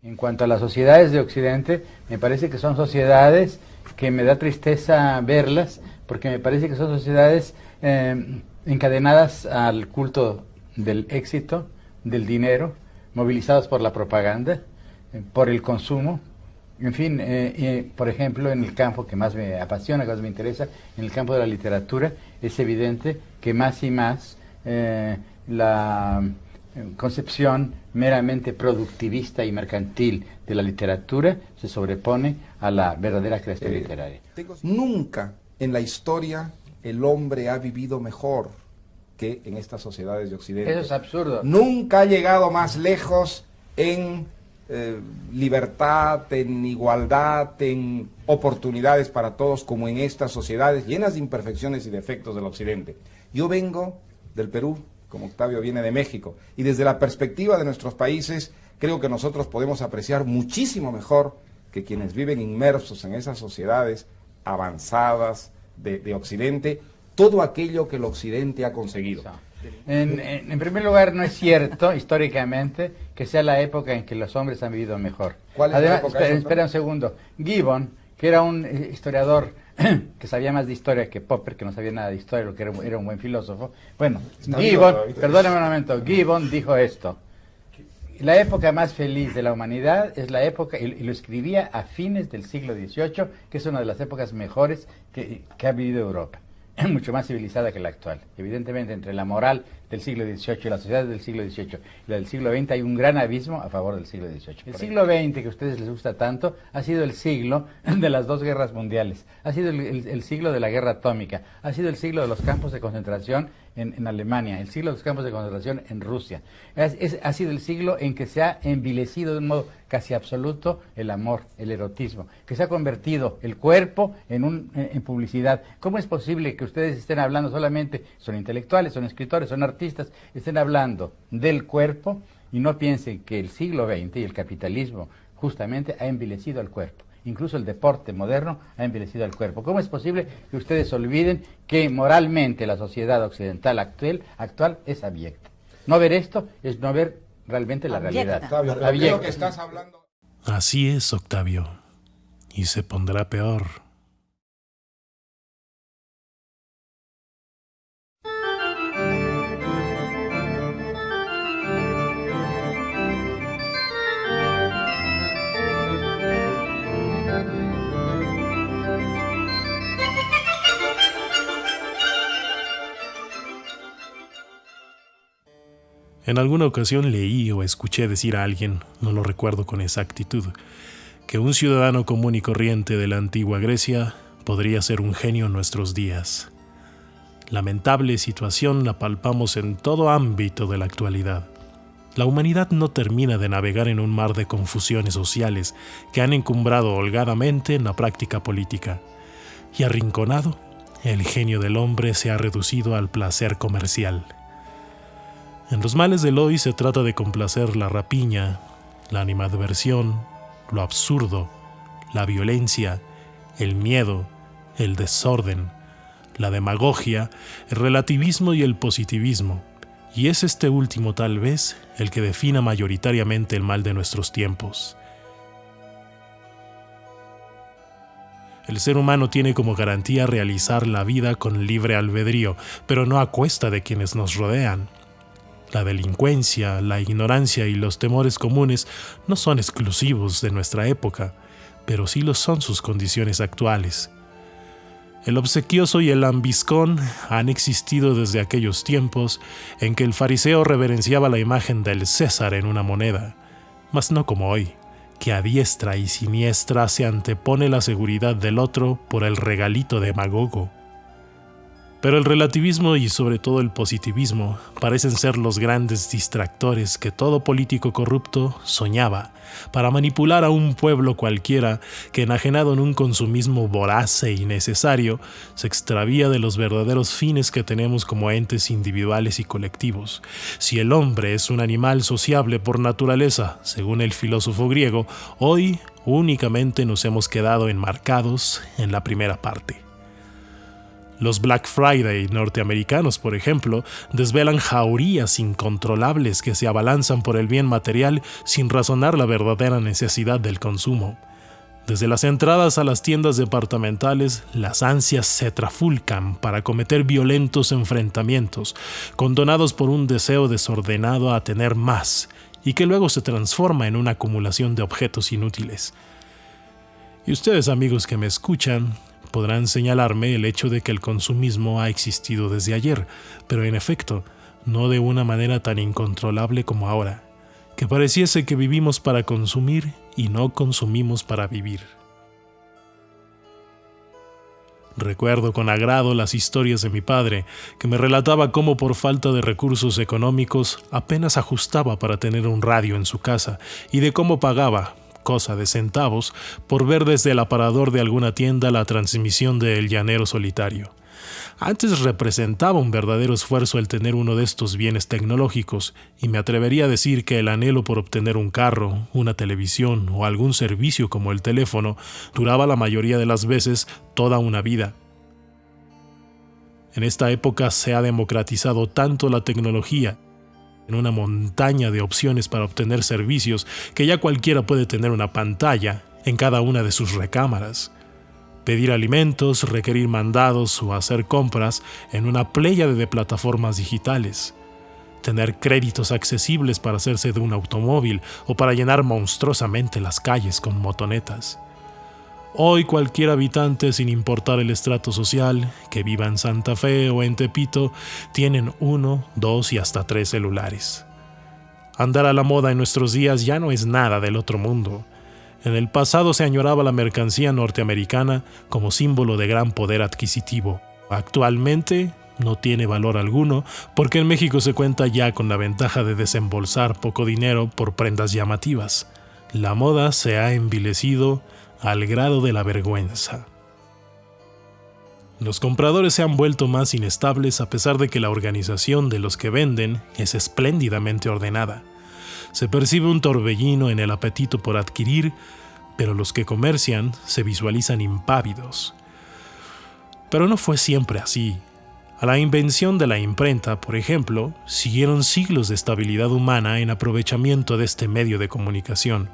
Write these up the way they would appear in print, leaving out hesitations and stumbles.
En cuanto a las sociedades de Occidente, me parece que son sociedades que me da tristeza verlas, porque me parece que son sociedades encadenadas al culto del éxito, del dinero, movilizados por la propaganda, por el consumo. En fin, por ejemplo, en el campo que más me apasiona, que más me interesa, en el campo de la literatura, es evidente que más y más la concepción meramente productivista y mercantil de la literatura se sobrepone a la verdadera creación literaria. Nunca en la historia el hombre ha vivido mejor que en estas sociedades de Occidente. Eso es absurdo. Nunca ha llegado más lejos en libertad, en igualdad, en oportunidades para todos como en estas sociedades llenas de imperfecciones y defectos del Occidente. Yo vengo del Perú, como Octavio viene de México, y desde la perspectiva de nuestros países creo que nosotros podemos apreciar muchísimo mejor que quienes viven inmersos en esas sociedades avanzadas de Occidente, todo aquello que el Occidente ha conseguido. En primer lugar, no es cierto, históricamente, que sea la época en que los hombres han vivido mejor. ¿Cuál es la época? Espera un segundo. Gibbon, que era un historiador que sabía más de historia que Popper, que no sabía nada de historia, lo que era un buen filósofo. Bueno, Gibbon, perdóname un momento, Gibbon dijo esto: la época más feliz de la humanidad es la época, y lo escribía a fines del siglo XVIII, que es una de las épocas mejores que ha vivido Europa, mucho más civilizada que la actual. Evidentemente, entre la moral del siglo XVIII y las sociedades del siglo XVIII y la del siglo XX hay un gran abismo a favor del siglo XVIII. El siglo XX, que a ustedes les gusta tanto, ha sido el siglo de las dos guerras mundiales, ha sido el siglo de la guerra atómica, ha sido el siglo de los campos de concentración en Alemania, el siglo de los campos de concentración en Rusia. Ha sido el siglo en que se ha envilecido de un modo casi absoluto el amor, el erotismo, que se ha convertido el cuerpo en publicidad. ¿Cómo es posible que ustedes estén hablando solamente, son intelectuales, son escritores, son artistas, estén hablando del cuerpo y no piensen que el siglo XX y el capitalismo justamente ha envilecido al cuerpo? Incluso el deporte moderno ha envilecido al cuerpo. ¿Cómo es posible que ustedes olviden que moralmente la sociedad occidental actual es abyecta? No ver esto es no ver realmente la realidad. Octavio, creo que estás hablando. Así es, Octavio. Y se pondrá peor. En alguna ocasión leí o escuché decir a alguien, no lo recuerdo con exactitud, que un ciudadano común y corriente de la antigua Grecia podría ser un genio en nuestros días. Lamentable situación la palpamos en todo ámbito de la actualidad. La humanidad no termina de navegar en un mar de confusiones sociales que han encumbrado holgadamente en la práctica política. Y arrinconado, el genio del hombre se ha reducido al placer comercial. En los males del hoy se trata de complacer la rapiña, la animadversión, lo absurdo, la violencia, el miedo, el desorden, la demagogia, el relativismo y el positivismo, y es este último tal vez el que defina mayoritariamente el mal de nuestros tiempos. El ser humano tiene como garantía realizar la vida con libre albedrío, pero no a cuesta de quienes nos rodean. La delincuencia, la ignorancia y los temores comunes no son exclusivos de nuestra época, pero sí lo son sus condiciones actuales. El obsequioso y el lambiscón han existido desde aquellos tiempos en que el fariseo reverenciaba la imagen del César en una moneda, mas no como hoy, que a diestra y siniestra se antepone la seguridad del otro por el regalito demagogo. Pero el relativismo y sobre todo el positivismo parecen ser los grandes distractores que todo político corrupto soñaba para manipular a un pueblo cualquiera que, enajenado en un consumismo voraz e innecesario, se extravía de los verdaderos fines que tenemos como entes individuales y colectivos. Si el hombre es un animal sociable por naturaleza, según el filósofo griego, hoy únicamente nos hemos quedado enmarcados en la primera parte. Los Black Friday norteamericanos, por ejemplo, desvelan jaurías incontrolables que se abalanzan por el bien material sin razonar la verdadera necesidad del consumo. Desde las entradas a las tiendas departamentales, las ansias se trafulcan para cometer violentos enfrentamientos, condonados por un deseo desordenado a tener más, y que luego se transforma en una acumulación de objetos inútiles. Y ustedes, amigos que me escuchan, podrán señalarme el hecho de que el consumismo ha existido desde ayer, pero en efecto, no de una manera tan incontrolable como ahora, que pareciese que vivimos para consumir y no consumimos para vivir. Recuerdo con agrado las historias de mi padre, que me relataba cómo por falta de recursos económicos apenas ajustaba para tener un radio en su casa, y de cómo pagaba, cosa de centavos, por ver desde el aparador de alguna tienda la transmisión de El Llanero Solitario. Antes representaba un verdadero esfuerzo el tener uno de estos bienes tecnológicos, y me atrevería a decir que el anhelo por obtener un carro, una televisión o algún servicio como el teléfono duraba la mayoría de las veces toda una vida. En esta época se ha democratizado tanto la tecnología, en una montaña de opciones para obtener servicios, que ya cualquiera puede tener una pantalla en cada una de sus recámaras. Pedir alimentos, requerir mandados o hacer compras en una pléyade de plataformas digitales. Tener créditos accesibles para hacerse de un automóvil o para llenar monstruosamente las calles con motonetas. Hoy cualquier habitante, sin importar el estrato social, que viva en Santa Fe o en Tepito, tienen 1, 2 y hasta 3 celulares. Andar a la moda en nuestros días ya no es nada del otro mundo. En el pasado se añoraba la mercancía norteamericana como símbolo de gran poder adquisitivo. Actualmente no tiene valor alguno, porque en México se cuenta ya con la ventaja de desembolsar poco dinero por prendas llamativas. La moda se ha envilecido al grado de la vergüenza. Los compradores se han vuelto más inestables a pesar de que la organización de los que venden es espléndidamente ordenada. Se percibe un torbellino en el apetito por adquirir, pero los que comercian se visualizan impávidos. Pero no fue siempre así. A la invención de la imprenta, por ejemplo, siguieron siglos de estabilidad humana en aprovechamiento de este medio de comunicación.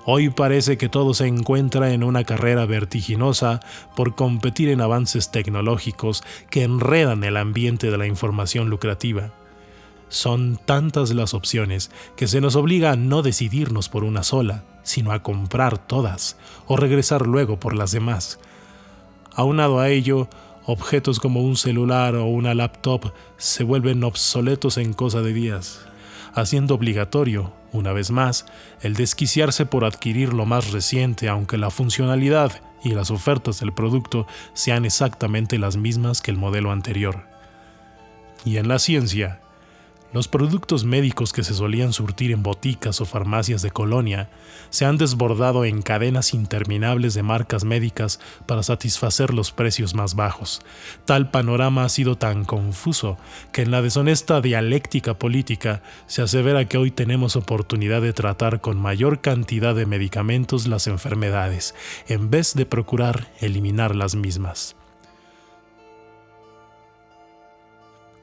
Hoy parece que todo se encuentra en una carrera vertiginosa por competir en avances tecnológicos que enredan el ambiente de la información lucrativa. Son tantas las opciones que se nos obliga a no decidirnos por una sola, sino a comprar todas o regresar luego por las demás. Aunado a ello, objetos como un celular o una laptop se vuelven obsoletos en cosa de días, haciendo obligatorio, una vez más, el desquiciarse por adquirir lo más reciente, aunque la funcionalidad y las ofertas del producto sean exactamente las mismas que el modelo anterior. Y en la ciencia, los productos médicos que se solían surtir en boticas o farmacias de colonia se han desbordado en cadenas interminables de marcas médicas para satisfacer los precios más bajos. Tal panorama ha sido tan confuso que en la deshonesta dialéctica política se asevera que hoy tenemos oportunidad de tratar con mayor cantidad de medicamentos las enfermedades, en vez de procurar eliminar las mismas.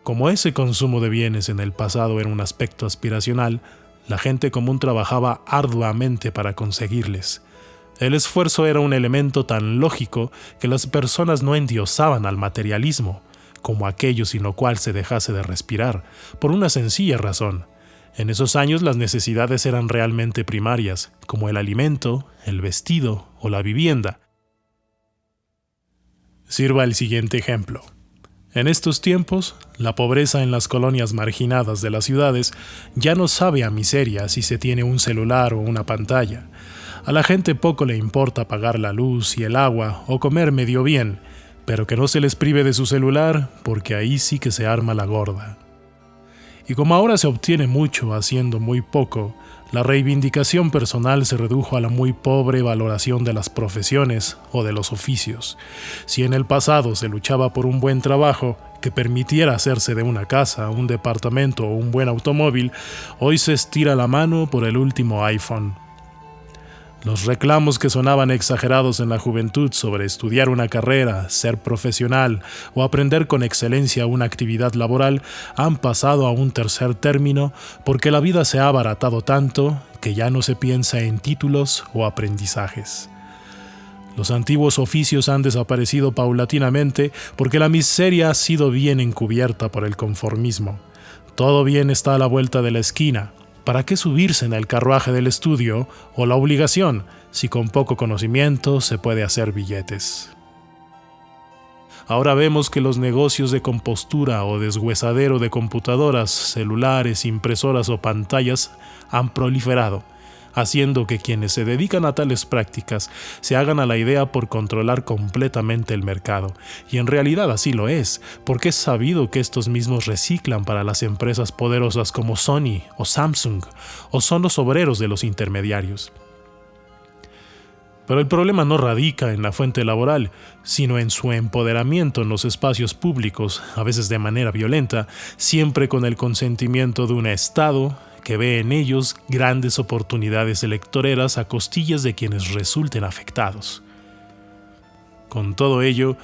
Como ese consumo de bienes en el pasado era un aspecto aspiracional, la gente común trabajaba arduamente para conseguirles. El esfuerzo era un elemento tan lógico que las personas no endiosaban al materialismo, como aquello sin lo cual se dejase de respirar, por una sencilla razón. En esos años las necesidades eran realmente primarias, como el alimento, el vestido o la vivienda. Sirva el siguiente ejemplo. En estos tiempos, la pobreza en las colonias marginadas de las ciudades ya no sabe a miseria si se tiene un celular o una pantalla. A la gente poco le importa pagar la luz y el agua o comer medio bien, pero que no se les prive de su celular, porque ahí sí que se arma la gorda. Y como ahora se obtiene mucho haciendo muy poco, la reivindicación personal se redujo a la muy pobre valoración de las profesiones o de los oficios. Si en el pasado se luchaba por un buen trabajo que permitiera hacerse de una casa, un departamento o un buen automóvil, hoy se estira la mano por el último iPhone. Los reclamos que sonaban exagerados en la juventud sobre estudiar una carrera, ser profesional o aprender con excelencia una actividad laboral han pasado a un tercer término porque la vida se ha abaratado tanto que ya no se piensa en títulos o aprendizajes. Los antiguos oficios han desaparecido paulatinamente porque la miseria ha sido bien encubierta por el conformismo. Todo bien está a la vuelta de la esquina. ¿Para qué subirse en el carruaje del estudio o la obligación si con poco conocimiento se puede hacer billetes? Ahora vemos que los negocios de compostura o deshuesadero de computadoras, celulares, impresoras o pantallas han proliferado, haciendo que quienes se dedican a tales prácticas se hagan a la idea por controlar completamente el mercado. Y en realidad así lo es, porque es sabido que estos mismos reciclan para las empresas poderosas como Sony o Samsung, o son los obreros de los intermediarios. Pero el problema no radica en la fuente laboral, sino en su empoderamiento en los espacios públicos, a veces de manera violenta, siempre con el consentimiento de un Estado que ve en ellos grandes oportunidades electoreras a costillas de quienes resulten afectados. Con todo ello,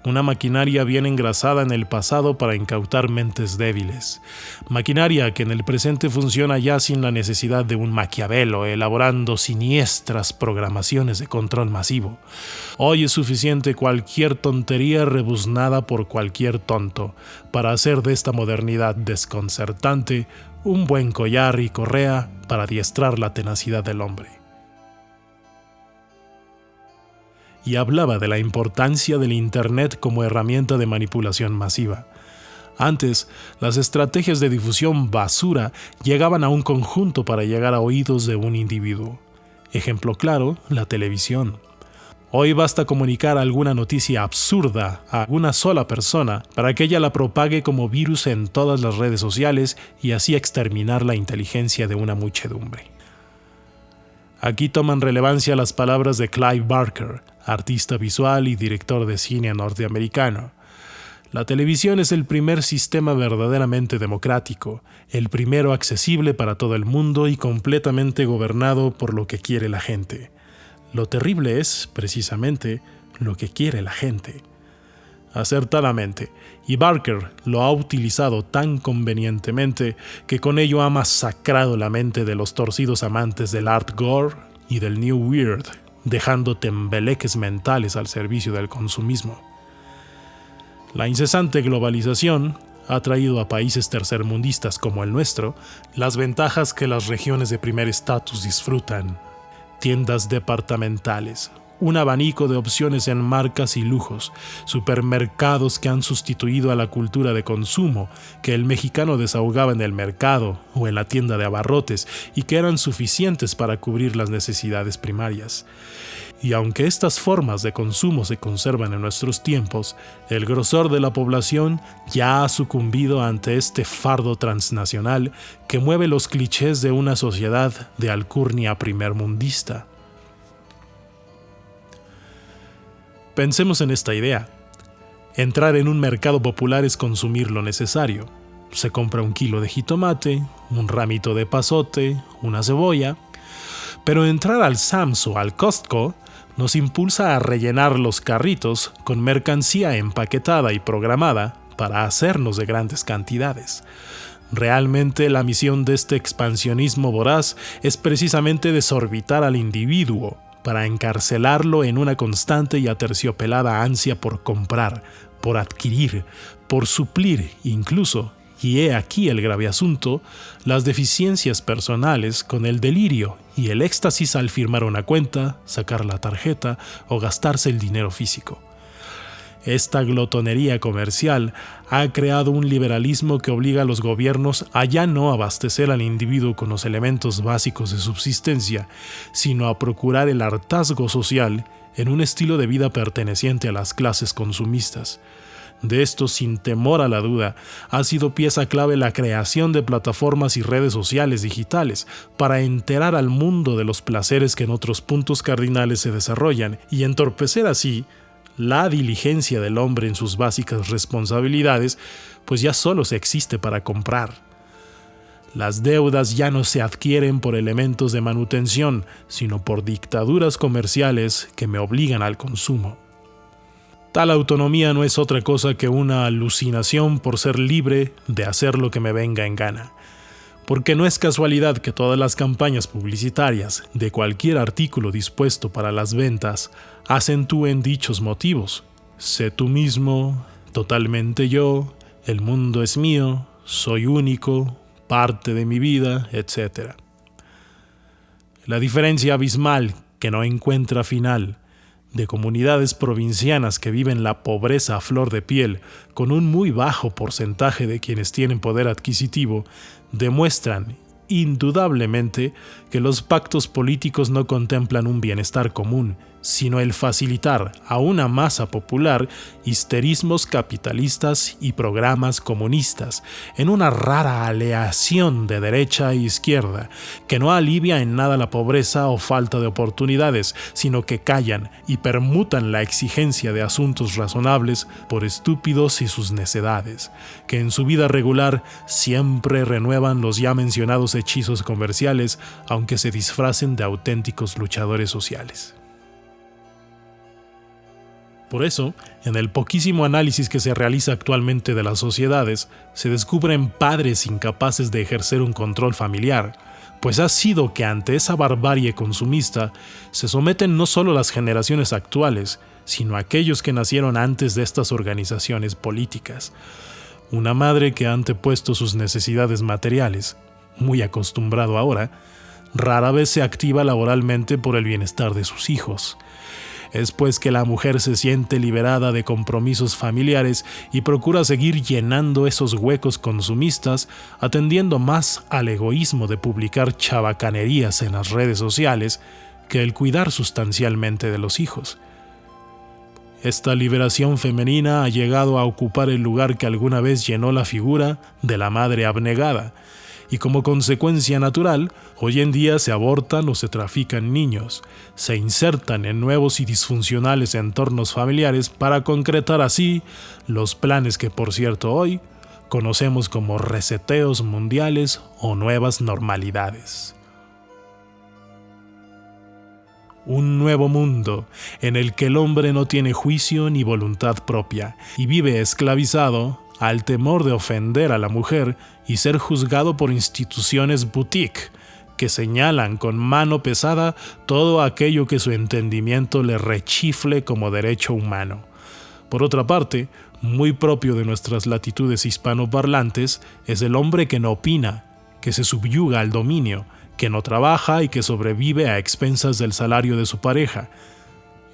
una maquinaria bien engrasada en el pasado para incautar mentes débiles. Maquinaria que en el presente funciona ya sin la necesidad de un Maquiavelo elaborando siniestras programaciones de control masivo. Hoy es suficiente cualquier tontería rebuznada por cualquier tonto para hacer de esta modernidad desconcertante un buen collar y correa para adiestrar la tenacidad del hombre. Y hablaba de la importancia del Internet como herramienta de manipulación masiva. Antes, las estrategias de difusión basura llegaban a un conjunto para llegar a oídos de un individuo. Ejemplo claro, la televisión. Hoy basta comunicar alguna noticia absurda a una sola persona para que ella la propague como virus en todas las redes sociales y así exterminar la inteligencia de una muchedumbre. Aquí toman relevancia las palabras de Clive Barker, artista visual y director de cine norteamericano. La televisión es el primer sistema verdaderamente democrático, el primero accesible para todo el mundo y completamente gobernado por lo que quiere la gente. Lo terrible es, precisamente, lo que quiere la gente. Acertadamente, y Barker lo ha utilizado tan convenientemente que con ello ha masacrado la mente de los torcidos amantes del art gore y del new weird, dejando tembeleques mentales al servicio del consumismo. La incesante globalización ha traído a países tercermundistas como el nuestro las ventajas que las regiones de primer estatus disfrutan: tiendas departamentales, un abanico de opciones en marcas y lujos, supermercados que han sustituido a la cultura de consumo que el mexicano desahogaba en el mercado o en la tienda de abarrotes y que eran suficientes para cubrir las necesidades primarias. Y aunque estas formas de consumo se conservan en nuestros tiempos, el grosor de la población ya ha sucumbido ante este fardo transnacional que mueve los clichés de una sociedad de alcurnia primermundista. Pensemos en esta idea. Entrar en un mercado popular es consumir lo necesario. Se compra 1 kilo de jitomate, un ramito de pasote, una cebolla. Pero entrar al Sam's o al Costco nos impulsa a rellenar los carritos con mercancía empaquetada y programada para hacernos de grandes cantidades. Realmente la misión de este expansionismo voraz es precisamente desorbitar al individuo, para encarcelarlo en una constante y aterciopelada ansia por comprar, por adquirir, por suplir incluso, y he aquí el grave asunto, las deficiencias personales con el delirio y el éxtasis al firmar una cuenta, sacar la tarjeta o gastarse el dinero físico. Esta glotonería comercial ha creado un liberalismo que obliga a los gobiernos a ya no abastecer al individuo con los elementos básicos de subsistencia, sino a procurar el hartazgo social en un estilo de vida perteneciente a las clases consumistas. De esto, sin temor a la duda, ha sido pieza clave la creación de plataformas y redes sociales digitales para enterar al mundo de los placeres que en otros puntos cardinales se desarrollan y entorpecer así la diligencia del hombre en sus básicas responsabilidades, pues ya solo se existe para comprar. Las deudas ya no se adquieren por elementos de manutención, sino por dictaduras comerciales que me obligan al consumo. Tal autonomía no es otra cosa que una alucinación por ser libre de hacer lo que me venga en gana. Porque no es casualidad que todas las campañas publicitarias de cualquier artículo dispuesto para las ventas acentúen dichos motivos. Sé tú mismo, totalmente yo, el mundo es mío, soy único, parte de mi vida, etc. La diferencia abismal que no encuentra final de comunidades provincianas que viven la pobreza a flor de piel con un muy bajo porcentaje de quienes tienen poder adquisitivo demuestran indudablemente que los pactos políticos no contemplan un bienestar común, sino el facilitar a una masa popular histerismos capitalistas y programas comunistas, en una rara aleación de derecha e izquierda, que no alivia en nada la pobreza o falta de oportunidades, sino que callan y permutan la exigencia de asuntos razonables por estúpidos y sus necedades, que en su vida regular siempre renuevan los ya mencionados hechizos comerciales, aunque se disfracen de auténticos luchadores sociales. Por eso, en el poquísimo análisis que se realiza actualmente de las sociedades, se descubren padres incapaces de ejercer un control familiar, pues ha sido que ante esa barbarie consumista se someten no solo las generaciones actuales, sino aquellos que nacieron antes de estas organizaciones políticas. Una madre que ha antepuesto sus necesidades materiales, muy acostumbrado ahora, rara vez se activa laboralmente por el bienestar de sus hijos. Es pues que la mujer se siente liberada de compromisos familiares y procura seguir llenando esos huecos consumistas, atendiendo más al egoísmo de publicar chabacanerías en las redes sociales que el cuidar sustancialmente de los hijos. Esta liberación femenina ha llegado a ocupar el lugar que alguna vez llenó la figura de la madre abnegada, y como consecuencia natural, hoy en día se abortan o se trafican niños, se insertan en nuevos y disfuncionales entornos familiares para concretar así los planes que, por cierto, hoy conocemos como reseteos mundiales o nuevas normalidades. Un nuevo mundo en el que el hombre no tiene juicio ni voluntad propia y vive esclavizado al temor de ofender a la mujer y ser juzgado por instituciones boutique que señalan con mano pesada todo aquello que su entendimiento le rechifle como derecho humano. Por otra parte, muy propio de nuestras latitudes hispanoparlantes es el hombre que no opina, que se subyuga al dominio, que no trabaja y que sobrevive a expensas del salario de su pareja.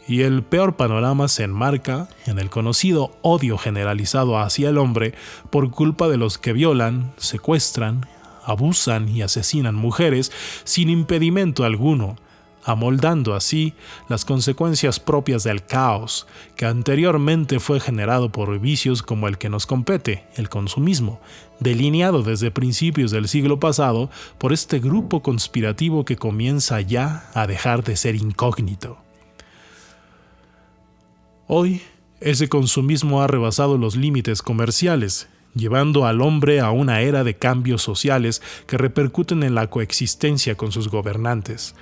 Y el peor panorama se enmarca en el conocido odio generalizado hacia el hombre por culpa de los que violan, secuestran, abusan y asesinan mujeres sin impedimento alguno, amoldando así las consecuencias propias del caos que anteriormente fue generado por vicios como el que nos compete, el consumismo, delineado desde principios del siglo pasado por este grupo conspirativo que comienza ya a dejar de ser incógnito. Hoy, ese consumismo ha rebasado los límites comerciales, llevando al hombre a una era de cambios sociales que repercuten en la coexistencia con sus gobernantes.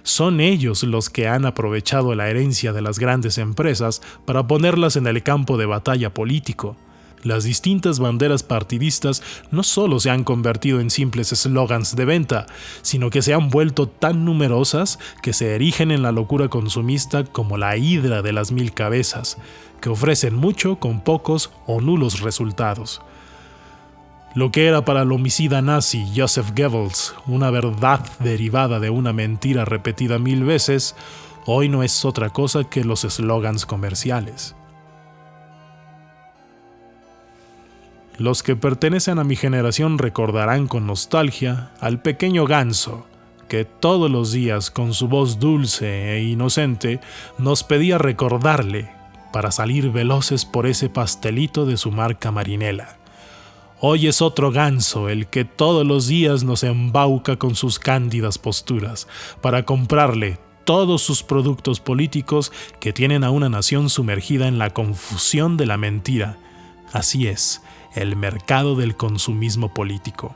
Son ellos los que han aprovechado la herencia de las grandes empresas para ponerlas en el campo de batalla político. Las distintas banderas partidistas no solo se han convertido en simples eslogans de venta, sino que se han vuelto tan numerosas que se erigen en la locura consumista como la hidra de las 1000 cabezas, que ofrecen mucho con pocos o nulos resultados. Lo que era para el homicida nazi Joseph Goebbels una verdad derivada de una mentira repetida 1000 veces, hoy no es otra cosa que los eslogans comerciales. Los que pertenecen a mi generación recordarán con nostalgia al pequeño ganso que todos los días con su voz dulce e inocente nos pedía recordarle para salir veloces por ese pastelito de su marca Marinela. Hoy es otro ganso el que todos los días nos embauca con sus cándidas posturas para comprarle todos sus productos políticos que tienen a una nación sumergida en la confusión de la mentira. Así es, el mercado del consumismo político.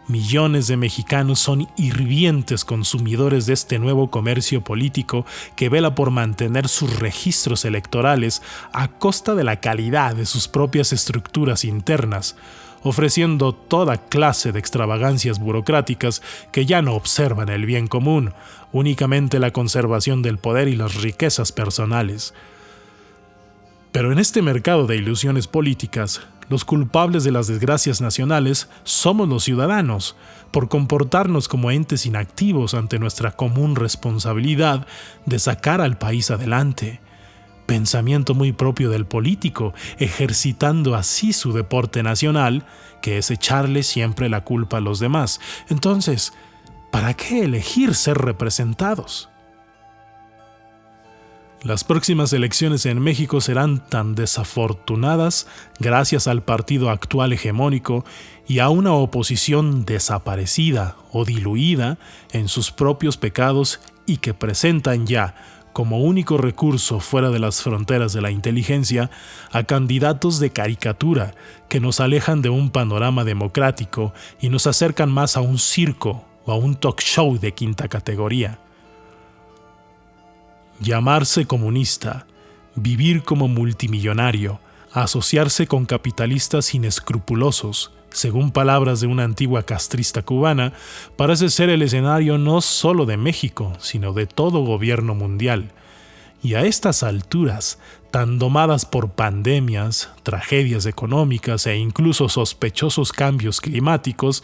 millones de mexicanos son hirvientes consumidores de este nuevo comercio político que vela por mantener sus registros electorales a costa de la calidad de sus propias estructuras internas, ofreciendo toda clase de extravagancias burocráticas que ya no observan el bien común, únicamente la conservación del poder y las riquezas personales. Pero en este mercado de ilusiones políticas, los culpables de las desgracias nacionales somos los ciudadanos, por comportarnos como entes inactivos ante nuestra común responsabilidad de sacar al país adelante. Pensamiento muy propio del político, ejercitando así su deporte nacional, que es echarle siempre la culpa a los demás. Entonces, ¿para qué elegir ser representados? Las próximas elecciones en México serán tan desafortunadas gracias al partido actual hegemónico y a una oposición desaparecida o diluida en sus propios pecados y que presentan ya, como único recurso fuera de las fronteras de la inteligencia, a candidatos de caricatura que nos alejan de un panorama democrático y nos acercan más a un circo o a un talk show de quinta categoría. Llamarse comunista, vivir como multimillonario, asociarse con capitalistas inescrupulosos, según palabras de una antigua castrista cubana, parece ser el escenario no solo de México, sino de todo gobierno mundial. Y a estas alturas, tan domadas por pandemias, tragedias económicas e incluso sospechosos cambios climáticos,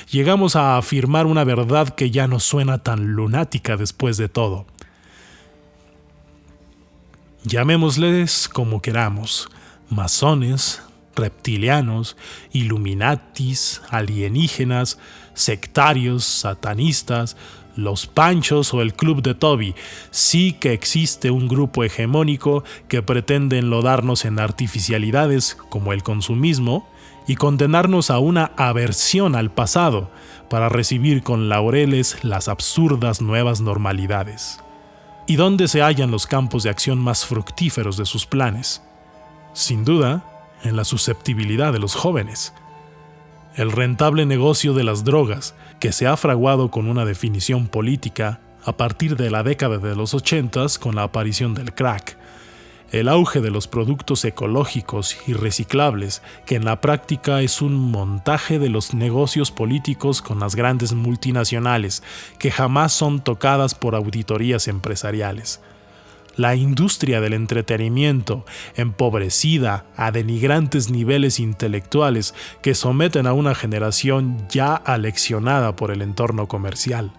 llegamos a afirmar una verdad que ya no suena tan lunática después de todo. Llamémosles como queramos, masones, reptilianos, illuminatis, alienígenas, sectarios, satanistas, los Panchos o el Club de Toby, sí que existe un grupo hegemónico que pretende enlodarnos en artificialidades como el consumismo y condenarnos a una aversión al pasado para recibir con laureles las absurdas nuevas normalidades. ¿Y dónde se hallan los campos de acción más fructíferos de sus planes? Sin duda, en la susceptibilidad de los jóvenes. El rentable negocio de las drogas, que se ha fraguado con una definición política a partir de la década de los 80s con la aparición del crack. El auge de los productos ecológicos y reciclables, que en la práctica es un montaje de los negocios políticos con las grandes multinacionales, que jamás son tocadas por auditorías empresariales. La industria del entretenimiento, empobrecida a denigrantes niveles intelectuales que someten a una generación ya aleccionada por el entorno comercial.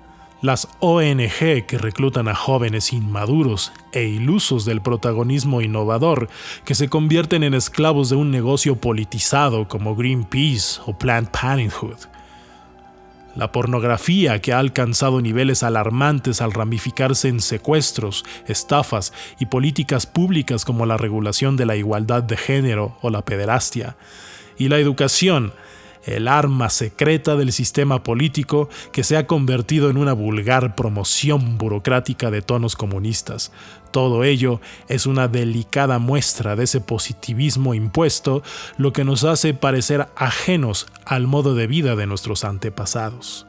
Las ONG que reclutan a jóvenes inmaduros e ilusos del protagonismo innovador que se convierten en esclavos de un negocio politizado como Greenpeace o Planned Parenthood. La pornografía que ha alcanzado niveles alarmantes al ramificarse en secuestros, estafas y políticas públicas como la regulación de la igualdad de género o la pederastia. Y la educación, el arma secreta del sistema político que se ha convertido en una vulgar promoción burocrática de tonos comunistas. Todo ello es una delicada muestra de ese positivismo impuesto, lo que nos hace parecer ajenos al modo de vida de nuestros antepasados.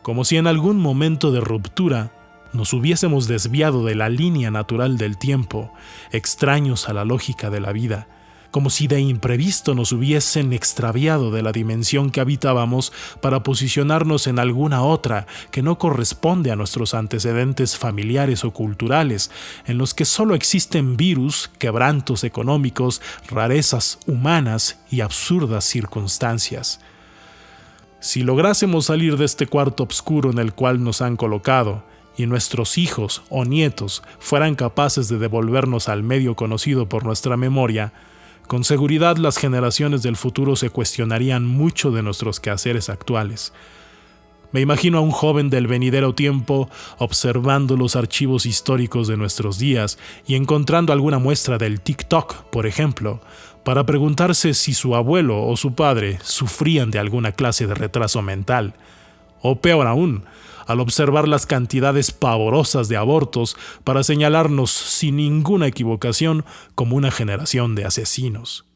Como si en algún momento de ruptura nos hubiésemos desviado de la línea natural del tiempo, extraños a la lógica de la vida, como si de imprevisto nos hubiesen extraviado de la dimensión que habitábamos para posicionarnos en alguna otra que no corresponde a nuestros antecedentes familiares o culturales, en los que solo existen virus, quebrantos económicos, rarezas humanas y absurdas circunstancias. Si lográsemos salir de este cuarto oscuro en el cual nos han colocado, y nuestros hijos o nietos fueran capaces de devolvernos al medio conocido por nuestra memoria, con seguridad las generaciones del futuro se cuestionarían mucho de nuestros quehaceres actuales. Me imagino a un joven del venidero tiempo observando los archivos históricos de nuestros días y encontrando alguna muestra del TikTok, por ejemplo, para preguntarse si su abuelo o su padre sufrían de alguna clase de retraso mental. O peor aún, al observar las cantidades pavorosas de abortos para señalarnos sin ninguna equivocación como una generación de asesinos.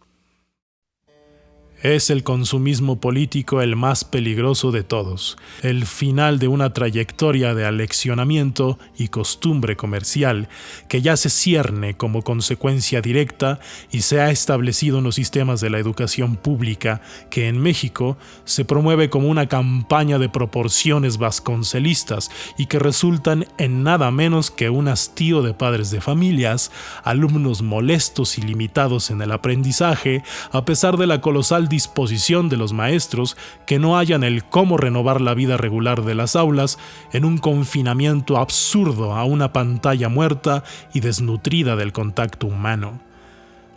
Es el consumismo político el más peligroso de todos, el final de una trayectoria de aleccionamiento y costumbre comercial que ya se cierne como consecuencia directa y se ha establecido en los sistemas de la educación pública, que en México se promueve como una campaña de proporciones vasconcelistas y que resultan en nada menos que un hastío de padres de familias, alumnos molestos y limitados en el aprendizaje, a pesar de la colosal disposición de los maestros que no hallan el cómo renovar la vida regular de las aulas en un confinamiento absurdo a una pantalla muerta y desnutrida del contacto humano.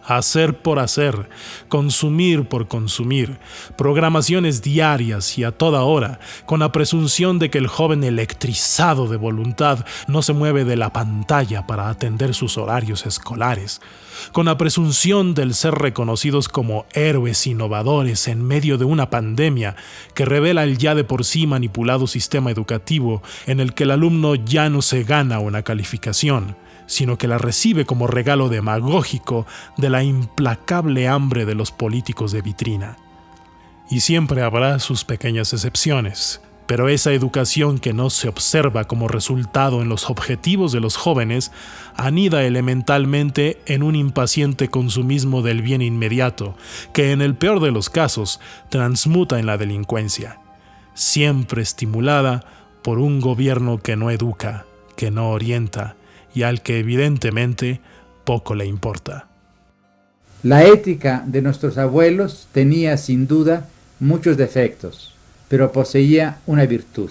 Hacer por hacer, consumir por consumir, programaciones diarias y a toda hora, con la presunción de que el joven electrizado de voluntad no se mueve de la pantalla para atender sus horarios escolares, con la presunción del ser reconocidos como héroes innovadores en medio de una pandemia que revela el ya de por sí manipulado sistema educativo en el que el alumno ya no se gana una calificación, sino que la recibe como regalo demagógico de la implacable hambre de los políticos de vitrina. Y siempre habrá sus pequeñas excepciones, pero esa educación que no se observa como resultado en los objetivos de los jóvenes anida elementalmente en un impaciente consumismo del bien inmediato, que en el peor de los casos transmuta en la delincuencia, siempre estimulada por un gobierno que no educa, que no orienta, y al que evidentemente poco le importa. La ética de nuestros abuelos tenía sin duda muchos defectos, pero poseía una virtud.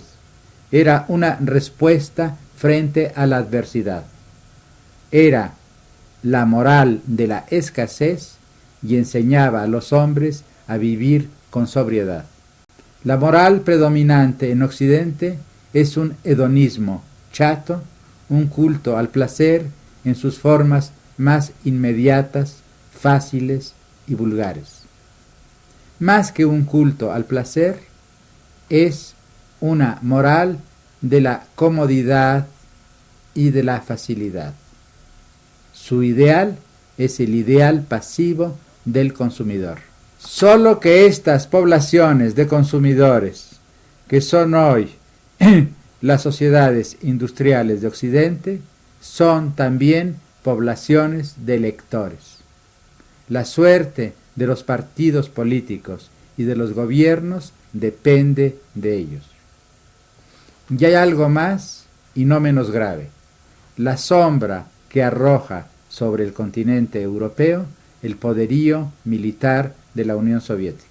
Era una respuesta frente a la adversidad. Era la moral de la escasez y enseñaba a los hombres a vivir con sobriedad. La moral predominante en Occidente es un hedonismo chato, un culto al placer en sus formas más inmediatas, fáciles y vulgares. Más que un culto al placer, es una moral de la comodidad y de la facilidad. Su ideal es el ideal pasivo del consumidor. Solo que estas poblaciones de consumidores, que son hoy las sociedades industriales de Occidente, son también poblaciones de lectores. La suerte de los partidos políticos y de los gobiernos depende de ellos. Y hay algo más y no menos grave: la sombra que arroja sobre el continente europeo el poderío militar de la Unión Soviética.